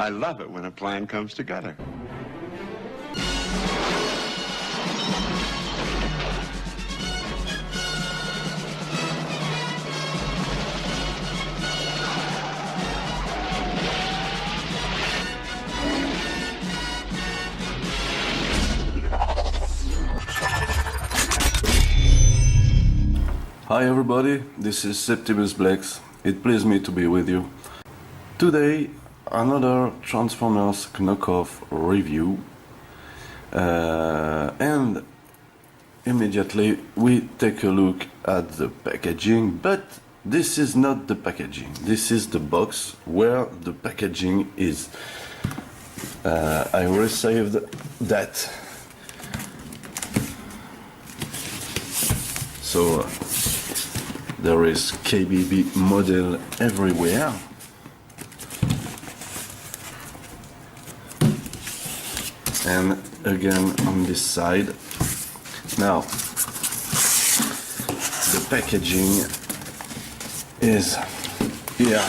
I love it when a plan comes together. Hi everybody, this is Zblex. It pleases me to be with you. Today, another Transformers knockoff review, and immediately we take a look at the packaging, but this is not the packaging, this is the box where the packaging is. I received that. So there is KBB model everywhere. And again on this side. Now the packaging is here.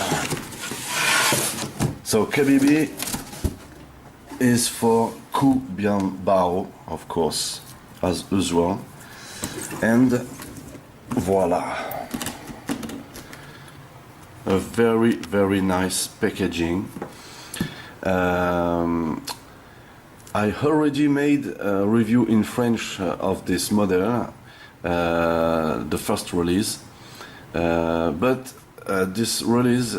So KBB is for BIAN BAO, of course, as usual. And voila. A very nice packaging. I already made a review in French of this model, the first release, but this release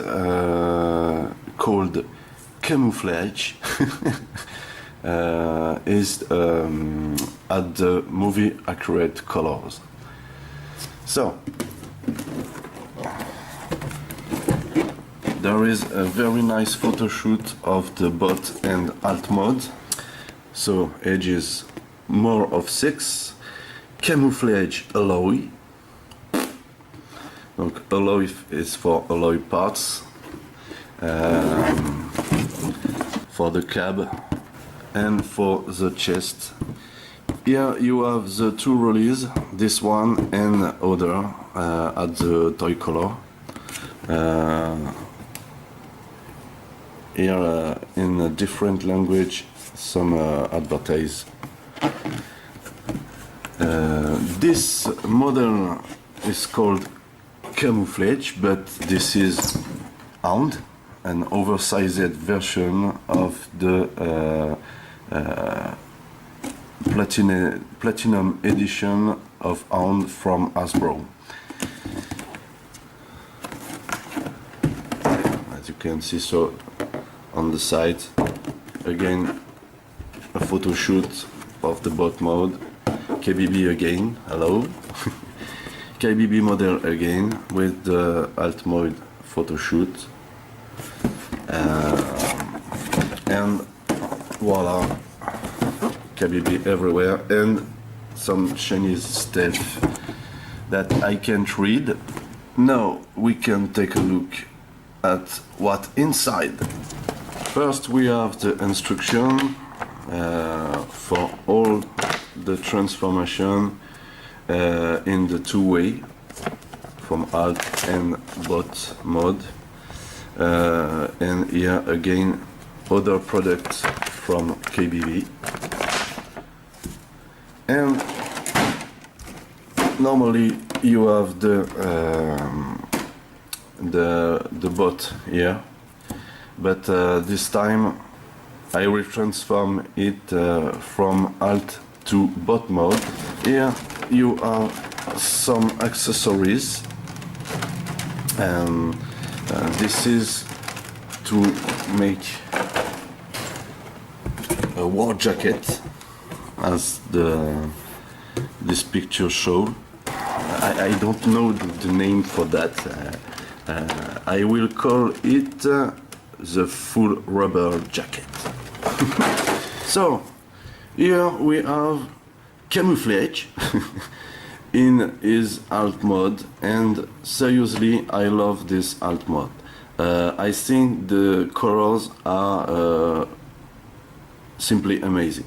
called Camouflage is at the movie accurate colors. So there is a very nice photo shoot of the bot and alt mode. So ages more of 6. Camouflage alloy. Look, alloy is for alloy parts, for the cab and for the chest. Here you have the two release, this one and other at the toy color. Here in a different language, some advertise. This model is called Camouflage, but this is Hound, an oversized version of the platinum edition of Hound from Hasbro. As you can see, so on the side, again, a photo shoot of the bot mode. KBB again, hello. KBB model again with the alt mode photo shoot. And voila, KBB everywhere, and some Chinese stuff that I can't read. Now we can take a look at what inside. First we have the instruction for all the transformation in the two-way from alt and bot mode, and here again other products from KBB. And normally you have the bot here, but this time I will transform it from alt to bot mode. Here you have some accessories, and this is to make a war jacket, as this picture shows. I don't know the name for that. I will call it the full rubber jacket. So here we have Camouflage in his alt mode, and seriously I love this alt mode. I think the colors are simply amazing.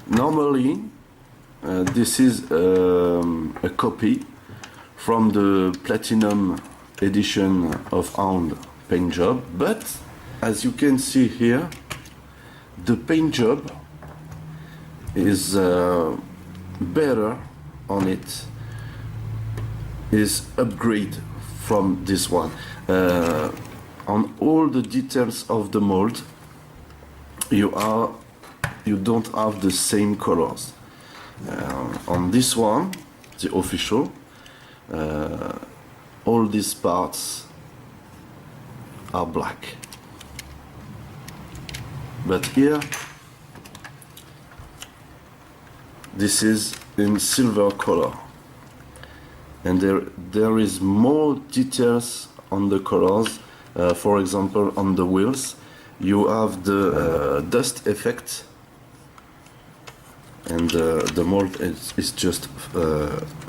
Normally this is a copy from the platinum edition of Hound paint job, but as you can see here, the paint job is better on it, is upgrade from this one. On all the details of the mold, you don't have the same colors. On this one, the official, all these parts are black. But here, this is in silver color. And there is more details on the colors. For example, on the wheels, you have the dust effect. And the mold is just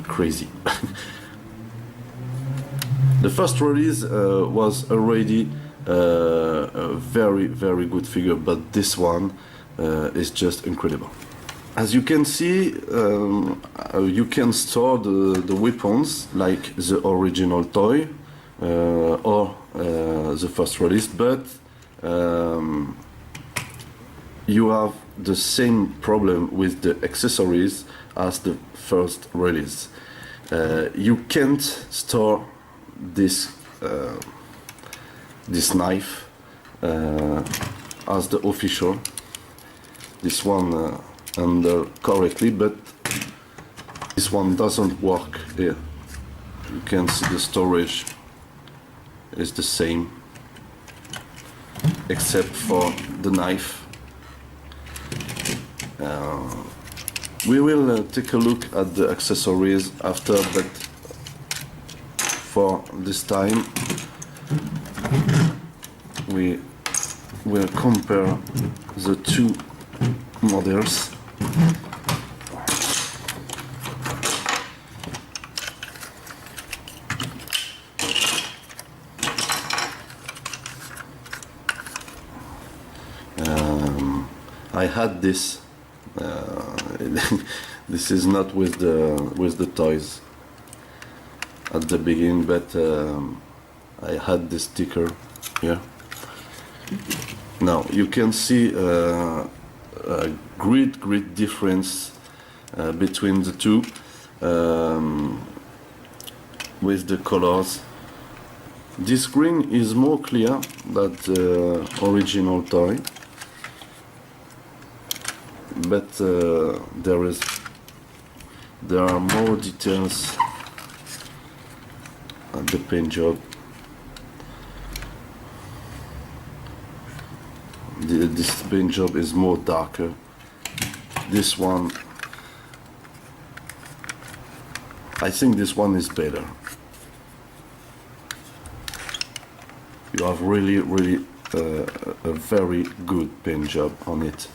crazy. The first release was already a very, very good figure, but this one is just incredible. As you can see, you can store the weapons like the original toy or the first release, but you have the same problem with the accessories as the first release. You can't store this knife as the official. This one under correctly, but this one doesn't work here. You can see the storage is the same, except for the knife. We will take a look at the accessories after, but for this time we will compare the two models. I had this. This is not with the toys at the beginning, but I had this sticker here. Now you can see a great difference between the two with the colors. This green is more clear than the original toy, but there are more details at the paint job. This paint job is more darker. This one, I think this one is better. You have really a very good paint job on it.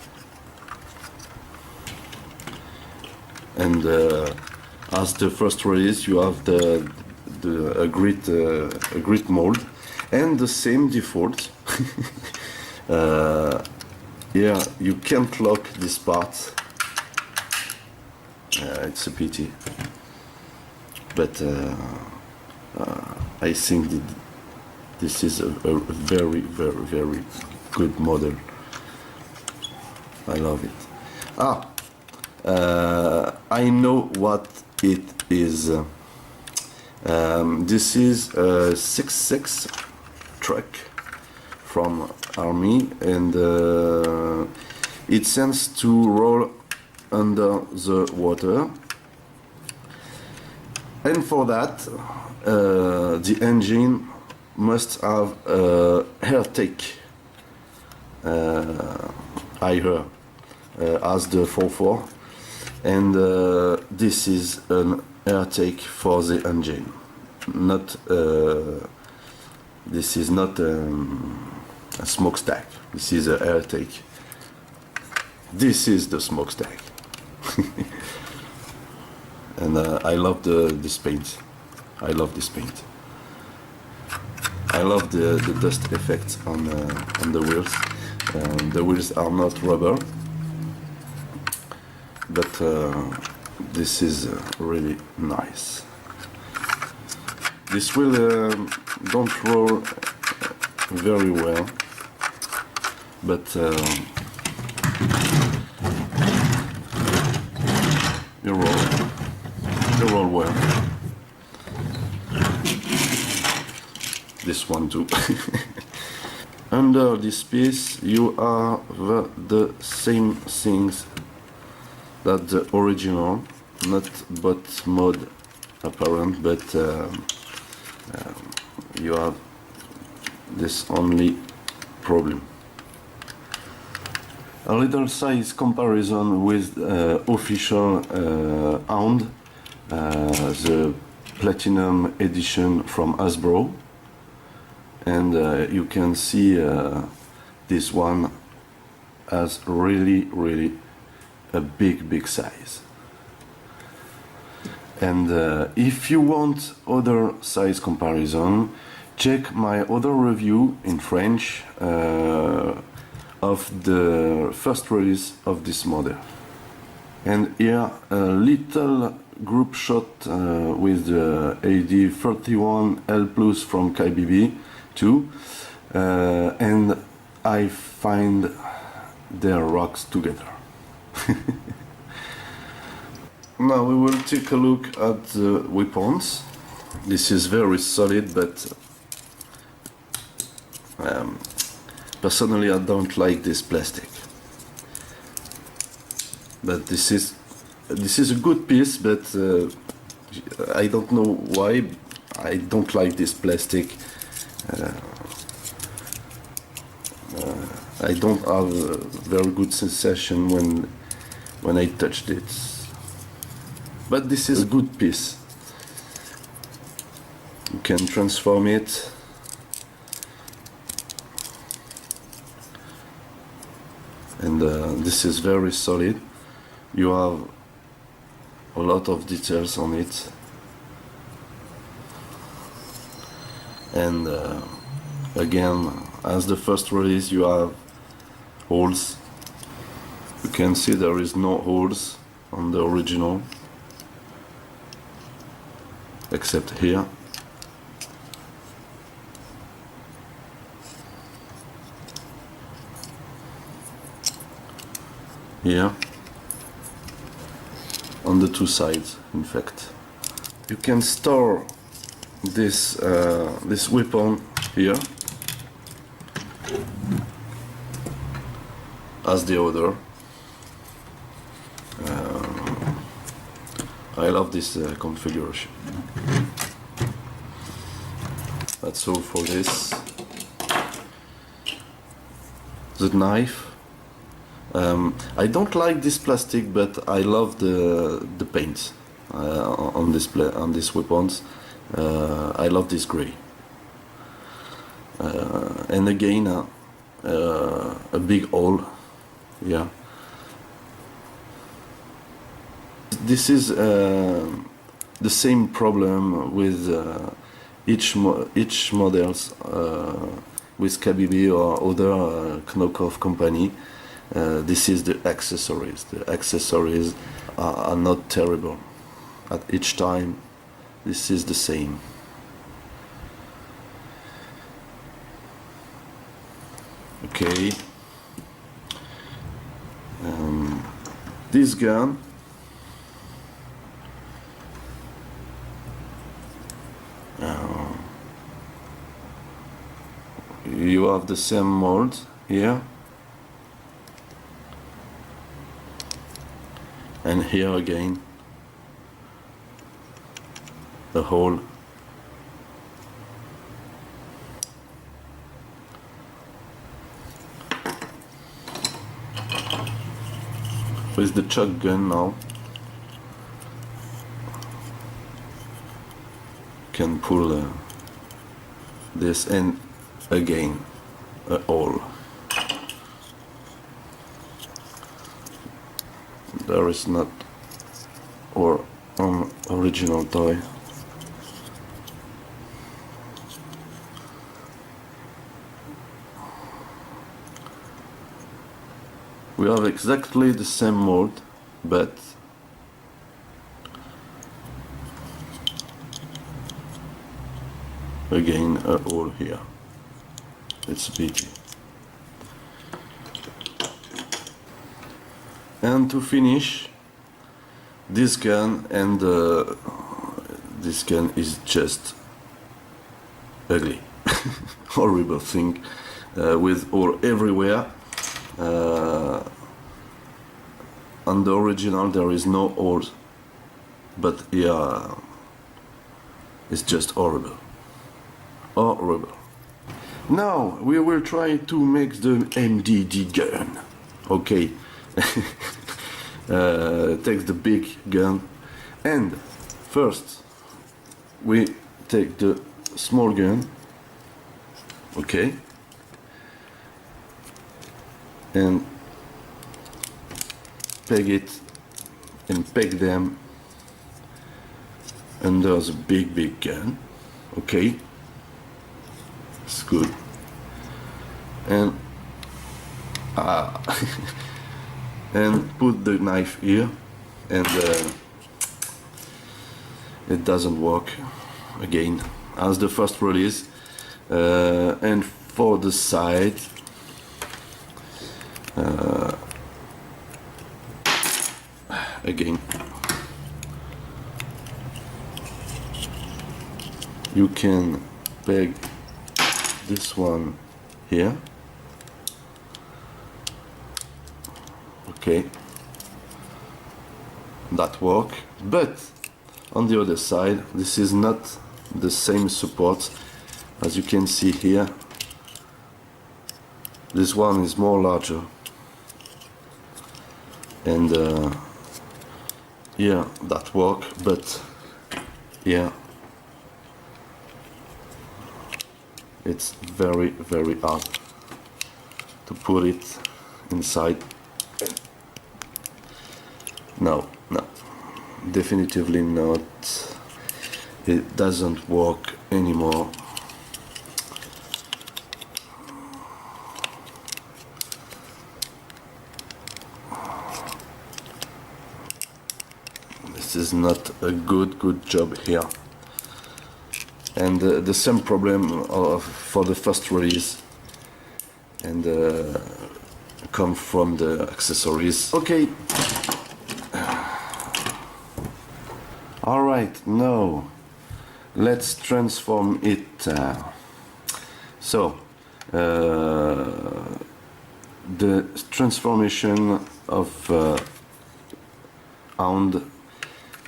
And as the first release, you have a great mold and the same default. Yeah, you can't lock this part. It's a pity, but I think that this is a very good model. I love it. I know what it is. This is a 6.6 truck from Army, and it tends to roll under the water. And for that, the engine must have air take higher as the 4.4. And this is an air take for the engine. This is not a smokestack. This is an air take. This is the smokestack. And I love this paint. I love this paint. I love the dust effect on the wheels. The wheels are not rubber, but this is really nice. This will don't roll very well, but you roll well. This one too. Under this piece you have the same things that the original, not bot mode apparent, but you have this only problem. A little size comparison with official Hound, the Platinum edition from Hasbro, and you can see this one has really a big size. And if you want other size comparison, check my other review in French of the first release of this model. And here a little group shot with the AD31L Plus from KBB too, and I find their rocks together. Now we will take a look at the weapons. This is very solid, but personally I don't like this plastic. But this is a good piece, but I don't know why I don't like this plastic. I don't have a very good sensation when I touched it. But this is a good piece. You can transform it. And this is very solid. You have a lot of details on it. And again, as the first release, you have holes. You can see there is no holes on the original, except here. Here. On the two sides, in fact. You can store this weapon here as the other. I love this configuration. That's all for this. The knife. I don't like this plastic, but I love the paint on these weapons. I love this gray. And again, a big hole. Yeah. This is the same problem with each models with KBB or other knockoff company. This is the accessories. The accessories are not terrible. At each time, this is the same. Okay. This gun. You have the same mold here. And here again, the hole. With the shotgun now, can pull this, and again a hole. There is not or original toy. We have exactly the same mold, but again a hole here. It's a pity. And to finish, this gun, and this gun is just ugly. Horrible thing, with hole everywhere. On the original there is no holes, but here it's just horrible. Horrible. Now we will try to make the MDD gun. Okay. Take the big gun, and first we take the small gun, okay, and peg it and peg them under the big gun, okay, it's good, and and put the knife here, and it doesn't work again as the first release. And for the side, again you can peg this one here, okay, that work, but on the other side this is not the same support. As you can see here, this one is more larger, and yeah, that work, but yeah, it's very hard to put it inside. No, definitively not. It doesn't work anymore. This is not a good job here. And the same problem for the first release, and come from the accessories. Okay. All right, now let's transform it. So the transformation of Hound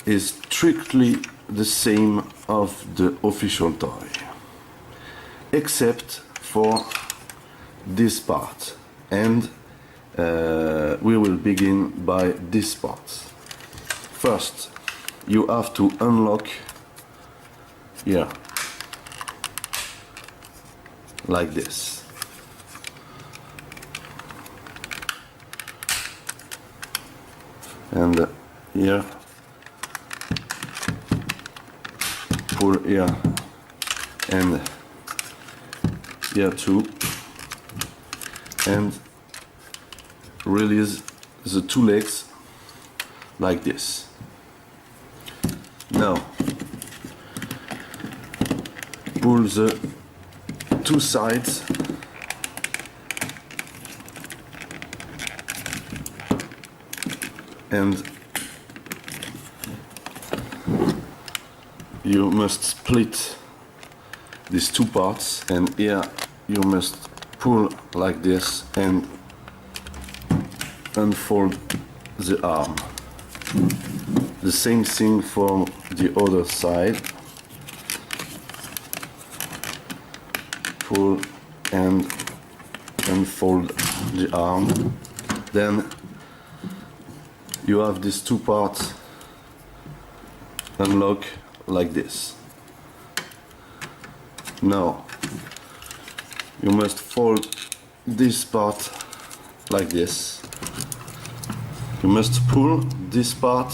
is strictly the same of the official toy, except for this part, and we will begin by this part. First, you have to unlock here, like this. And here, pull here, and here too, and release the two legs like this. Now pull the two sides and you must split these two parts, and here you must pull like this and unfold the arm. The same thing for the other side. Pull and unfold the arm. Then you have these two parts unlock like this. Now you must fold this part like this. You must pull this part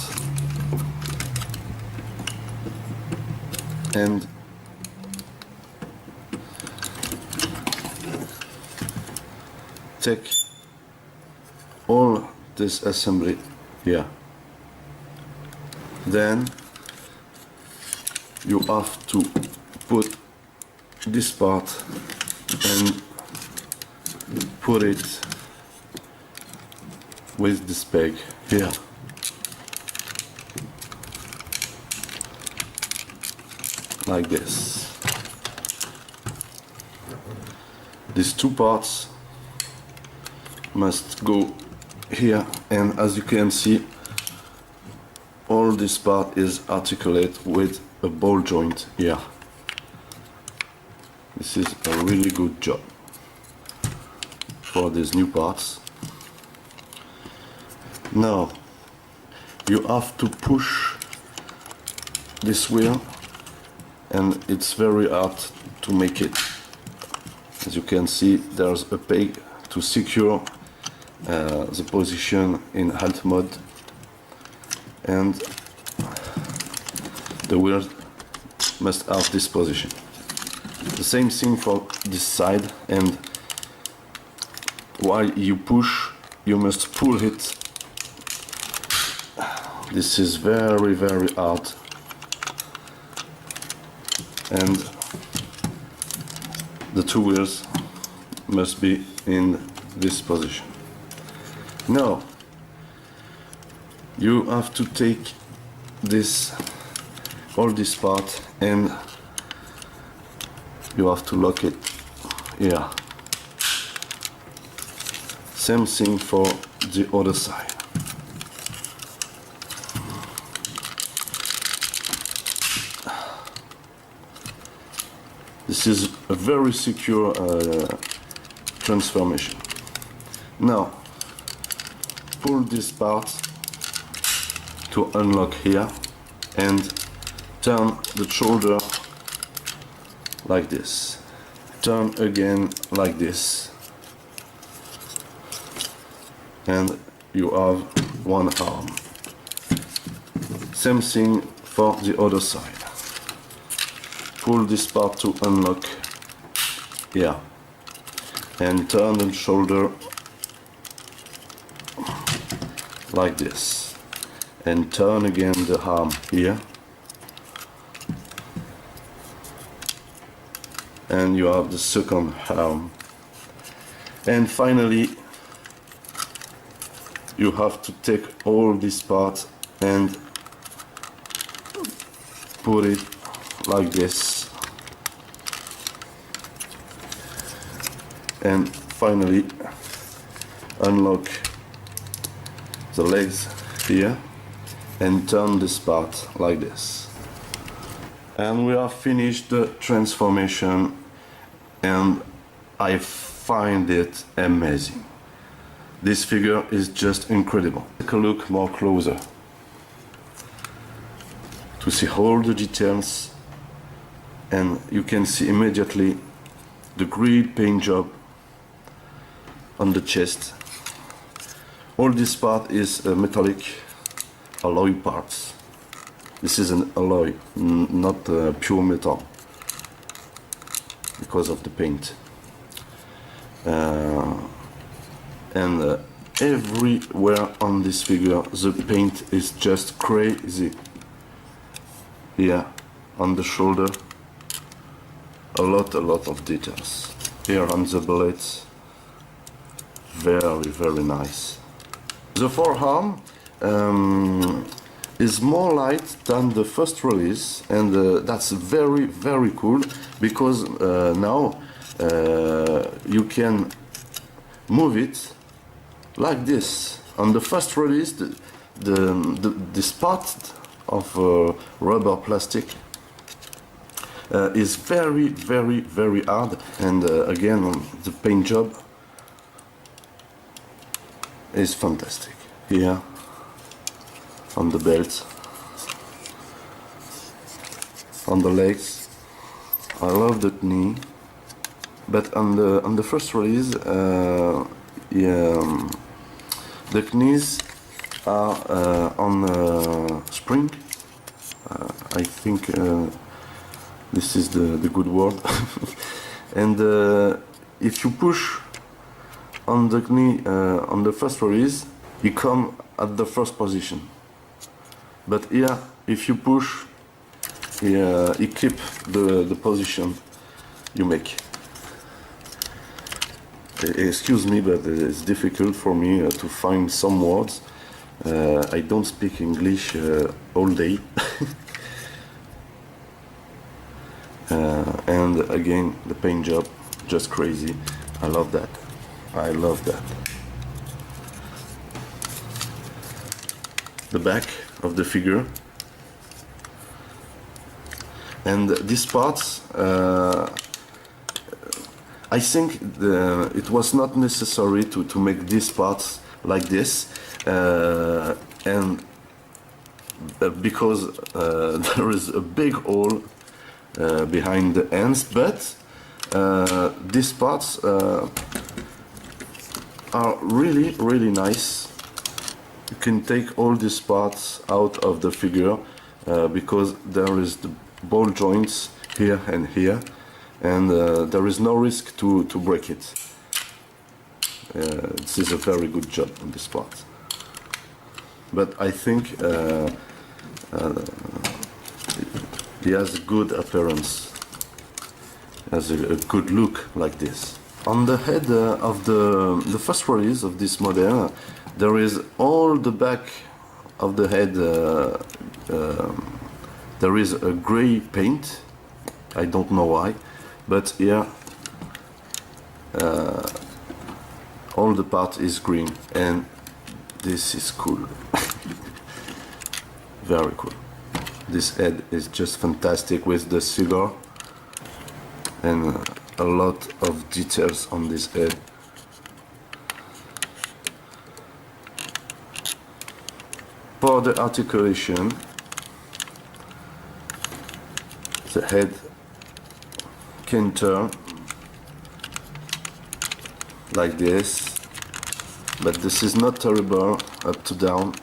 and take all this assembly here. Then you have to put this part and put it with this peg here. Like this. These two parts must go here, and as you can see, all this part is articulate with a ball joint here. This is a really good job for these new parts. Now you have to push this wheel, and it's very hard to make it. As you can see, there's a peg to secure the position in halt mode, and the wheel must have this position. The same thing for this side, and while you push, you must pull it. This is very, very hard, and the two wheels must be in this position. Now you have to take all this part, and you have to lock it here. Same thing for the other side. This is a very secure transformation. Now pull this part to unlock here and turn the shoulder like this. Turn again like this, and you have one arm. Same thing for the other side. Pull this part to unlock here, and turn the shoulder like this, and turn again the arm here, and you have the second arm. And finally you have to take all this part and put it like this, and finally unlock the legs here and turn this part like this. And we have finished the transformation, and I find it amazing. This figure is just incredible. Take a look more closer to see all the details, and you can see immediately the great paint job on the chest. All this part is metallic alloy parts. This is an alloy, not pure metal, because of the paint. And everywhere on this figure the paint is just crazy. Here on the shoulder, a lot of details. Here on the blades, very nice. The forearm is more light than the first release, and that's very cool, because now you can move it like this. On the first release, this part of rubber plastic is very hard, and again the paint job is fantastic. Here on the belt, on the legs, I love the knee, but on the first release, the knees are on spring. I think this is the good word. And if you push on the knee on the first release, you come at the first position. But here, if you push, you keep the position you make. Excuse me, but it's difficult for me to find some words. I don't speak English all day. And again, the paint job, just crazy. I love that. I love that. The back of the figure. And these parts, I think it was not necessary to make these parts like this, and because there is a big hole behind the ends, but these parts are really nice. You can take all these parts out of the figure because there is the ball joints here and here, and there is no risk to break it. This is a very good job on this part. But I think he has a good appearance, has a good look like this. On the head of the first release of this model, there is all the back of the head. There is a gray paint. I don't know why, but here all the part is green, and this is cool. Very cool. This head is just fantastic with the cigar and a lot of details on this head. For the articulation, the head can turn like this, but this is not terrible up to down.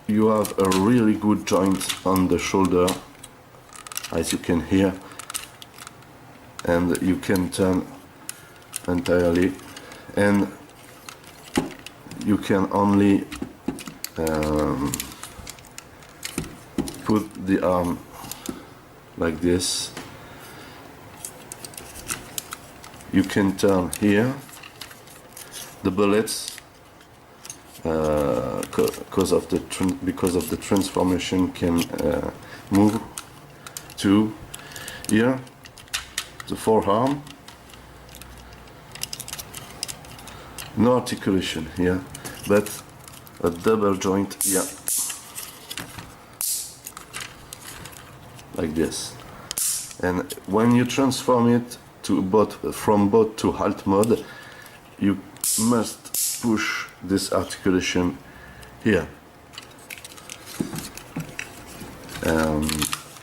You have a really good joint on the shoulder, as you can hear, and you can turn entirely, and you can only put the arm like this. You can turn here. The bullets, because of the transformation, can move to here. The forearm. No articulation here, but a double joint here, like this. And when you transform it to from bot to alt mode, you must push this articulation here.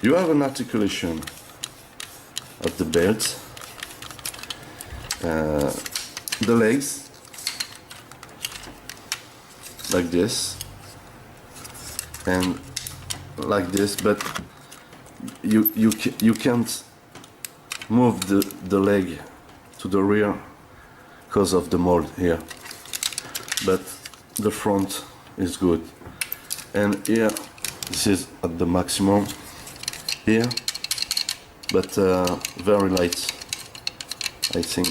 You have an articulation of the belt, the legs, like this, and like this, but you can't move the leg to the rear because of the mold here, but the front is good. And here, this is at the maximum here, but very light, I think.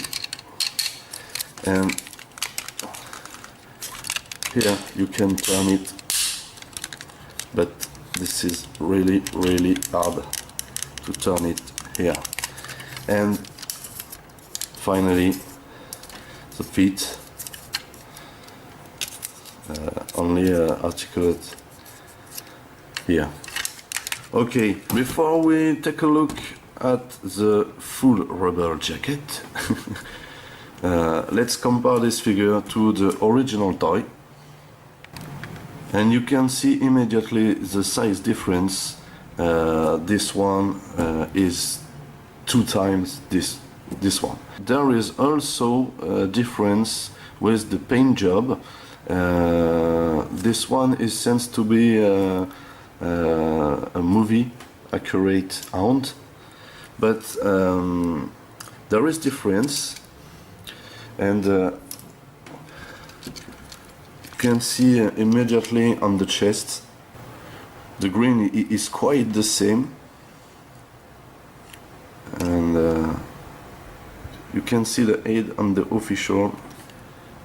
And here you can turn it, but this is really hard to turn it here. And finally, the feet, only articulate here. Okay, before we take a look at the full rubber jacket, let's compare this figure to the original toy. And you can see immediately the size difference. This one is 2 times this one. There is also a difference with the paint job. This one is seems to be a movie accurate Hound, but there is difference, and you can see immediately on the chest The green is quite the same, and you can see the head on the official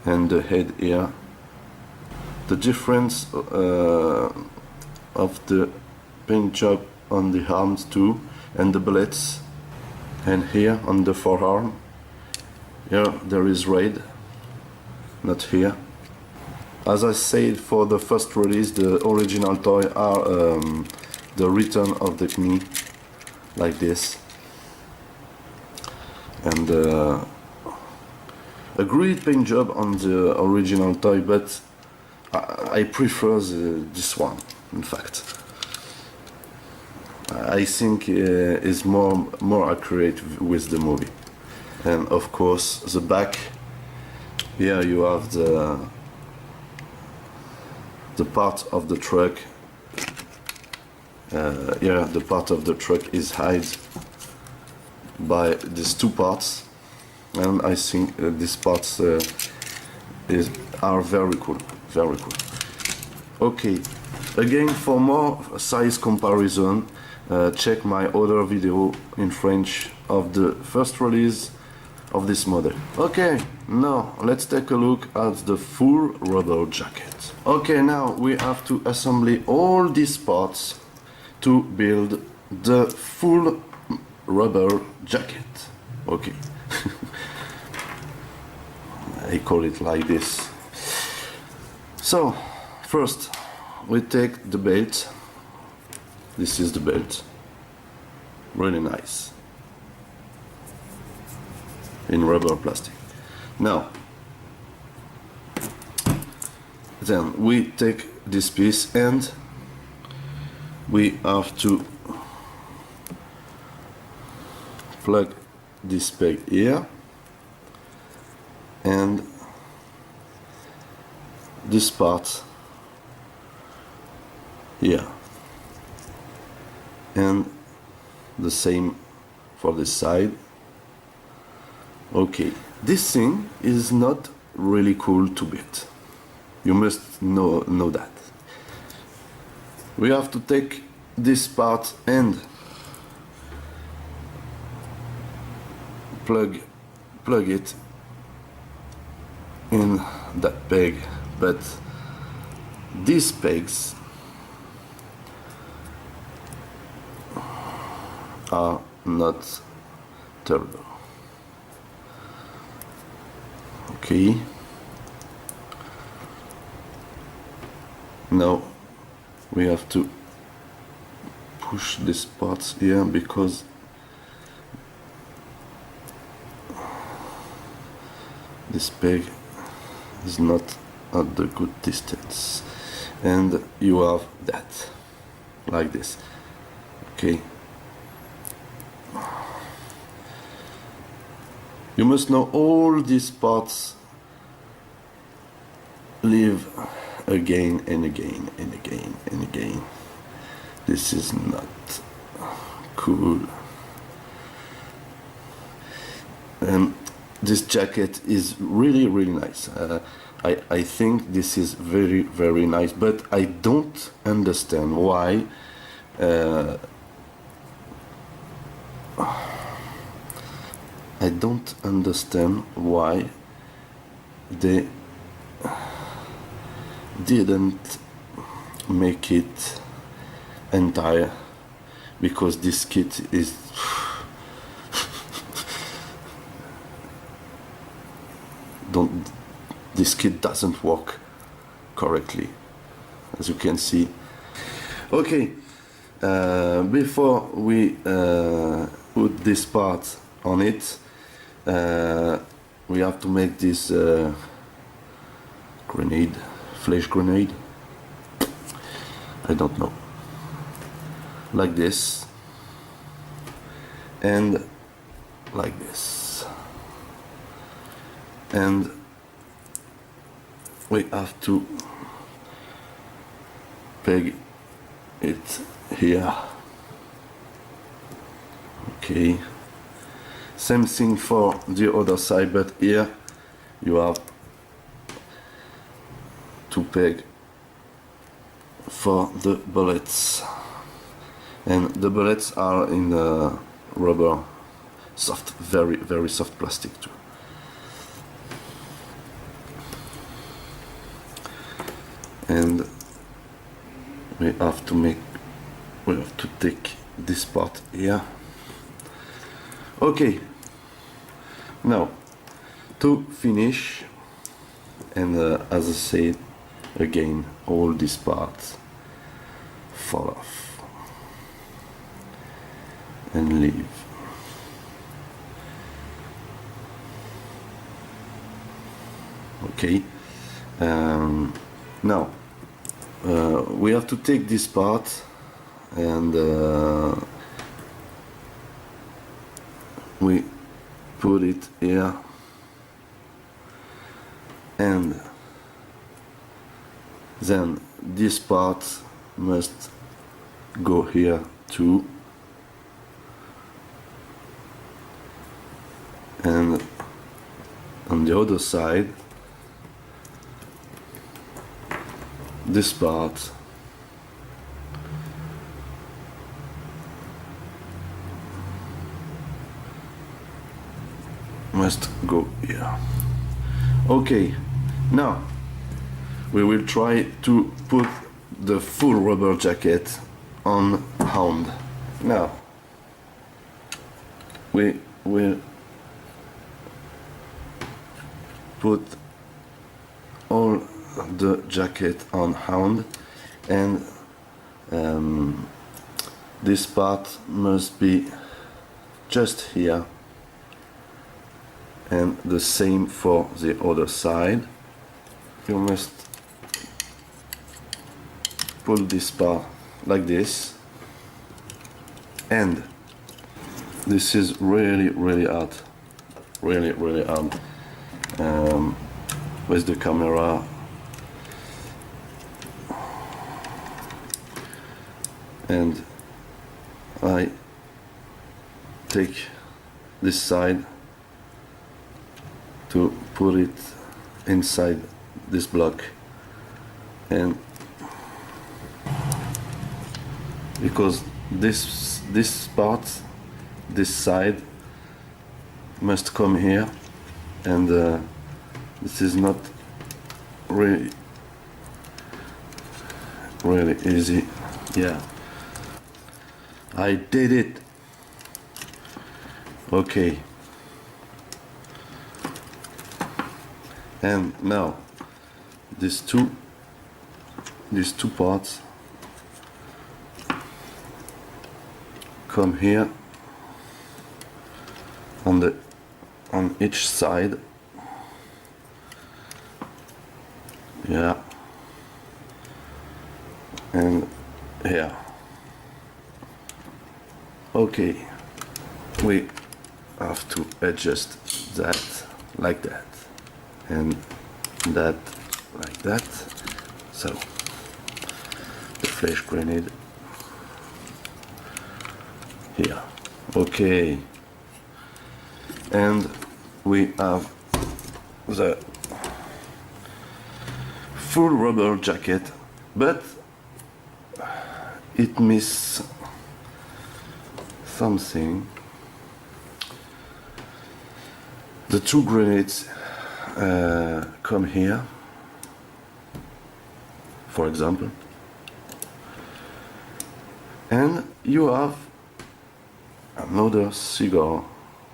and the head here. The difference of the paint job on the arms too, and the bullets, and here on the forearm, here there is red, not here. As I said, for the first release, the original toy are the return of the knee, like this, and a great paint job on the original toy, but I prefer this one. In fact, I think is more accurate with the movie. And of course, the back. Here you have the part of the truck. Here the part of the truck is hid by these two parts, and I think these parts are very cool, very cool. Okay, again, for more size comparison, check my other video in French of the first release of this model. Okay, now let's take a look at the full rubber jacket. Okay, now we have to assemble all these parts to build the full rubber jacket. Okay. I call it like this. So first we take the belt. This is the belt, really nice, in rubber plastic. Now then we take this piece and we have to plug this peg here and this part here, and the same for this side. Okay, this thing is not really cool to build. You must know that. We have to take this part and plug it in that peg, but these pegs are not turbo. Okay, now we have to push these parts here because this peg is not at the good distance, and you have that like this. Okay, you must know all these parts live again and again and again and again. This is not cool. And this jacket is really nice. I think this is very nice, but I don't understand why I don't understand why they didn't make it entire, because this kit is this kit doesn't work correctly, as you can see. Okay, before we put this part on it, we have to make this flash grenade, I don't know, like this and like this, and we have to peg it here. Okay, same thing for the other side, but here you have to peg for the bullets, and the bullets are in the rubber, soft, very soft plastic too. And we have to take this part here. Okay, now to finish, and as I said again, all these parts fall off and leave. Okay, now we have to take this part and we put it here, and then this part must go here too, and on the other side this part must go here. Okay, now we will try to put the full rubber jacket on Hound. Now we will put all the jacket on Hound, and this part must be just here, and the same for the other side. You must pull this part like this, and this is really hard, really hard. With the camera, and I take this side to put it inside this block, and because this part, this side must come here, and this is not really easy. Yeah, I did it. Okay, and now these two parts come here on each side. Yeah, and here. Okay, we have to adjust that like that, and that like that. So the flash grenade here. Okay, and we have the full rubber jacket, but it misses something. The two grenades come here, for example, and you have another cigar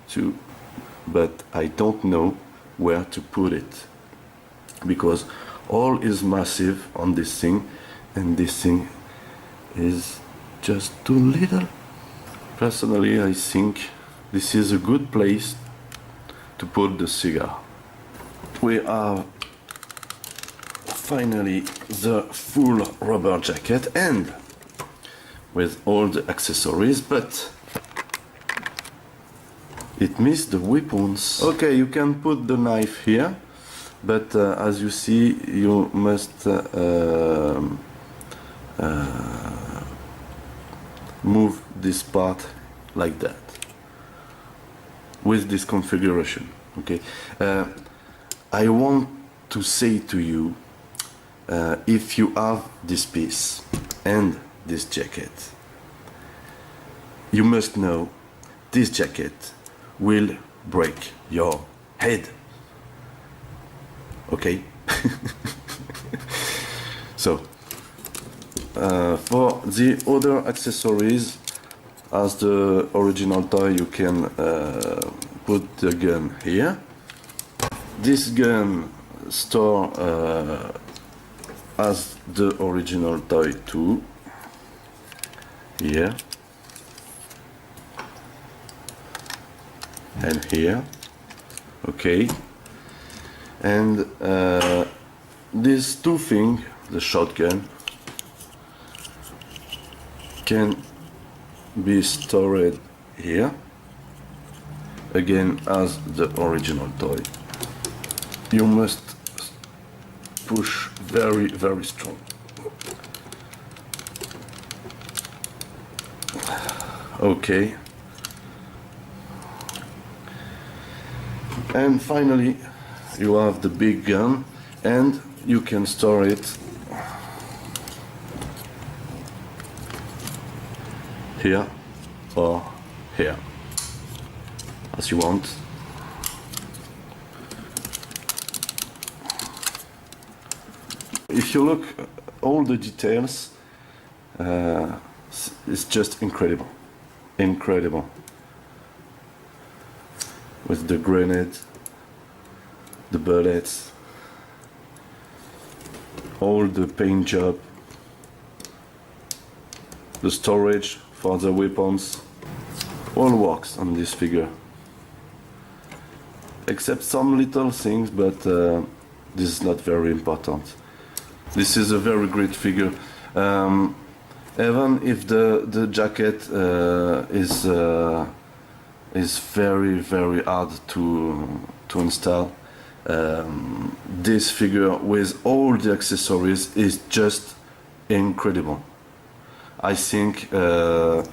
too, but I don't know where to put it, because all is massive on this thing, and this thing is just too little. Personally, I think this is a good place to put the cigar. We have finally the full rubber jacket, and with all the accessories, but it missed the weapons. Okay, you can put the knife here, but as you see, you must move this part like that with this configuration. Okay, I want to say to you, if you have this piece and this jacket, you must know this jacket will break your head. Okay? So, for the other accessories, as the original toy, you can put the gun here. This gun store as the original toy too. Here and here. Okay. And these two things, the shotgun, can be stored here, again as the original toy. You must push very, very strong. Okay. And finally, you have the big gun, and you can store it here or here, as you want. If you look at all the details, it's just incredible. Incredible. With the grenade, the bullets, all the paint job, the storage for the weapons, all works on this figure. Except some little things, but this is not very important. This is a very great figure. Even if the jacket is very, very hard to install, this figure with all the accessories is just incredible. I think there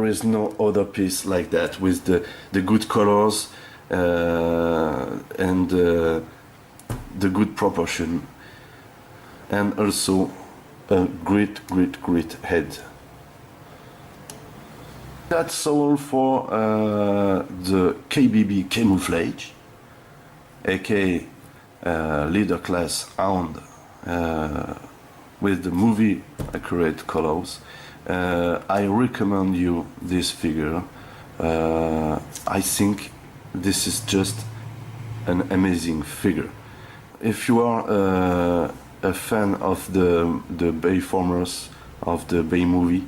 is no other piece like that, with the good colors and the good proportion, and also a great, great, great head. That's all for the KBB Camouflage, aka leader class Hound, with the movie accurate colors. I recommend you this figure. I think this is just an amazing figure. If you are a fan of the Bay formers, of the Bay movie,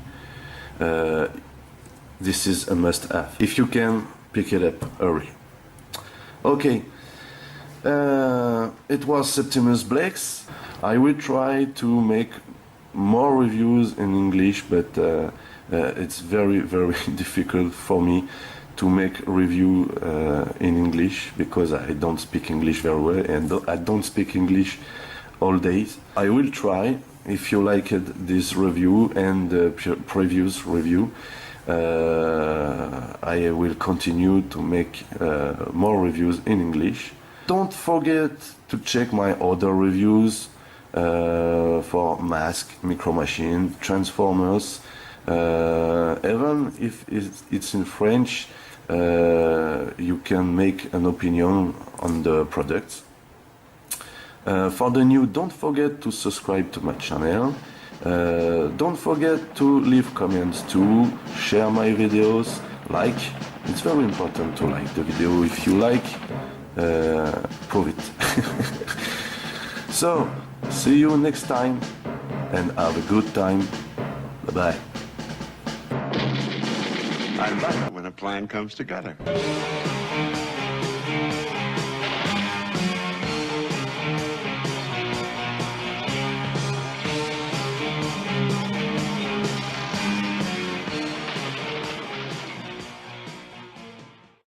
this is a must-have. If you can, pick it up, hurry. Okay, it was Septimus Zblex. I will try to make more reviews in English, but it's very, very difficult for me to make a review in English, because I don't speak English very well, and I don't speak English all days. I will try. If you liked this review and the previous review, I will continue to make more reviews in English. Don't forget to check my other reviews for Mask, Micro Machine, Transformers. Even if it's in French, you can make an opinion on the products. For the new, don't forget to subscribe to my channel. Don't forget to leave comments too, share my videos, like. It's very important to like the video. If you like, prove it. So, see you next time, and have a good time. Bye-bye. I love it when a plan comes together.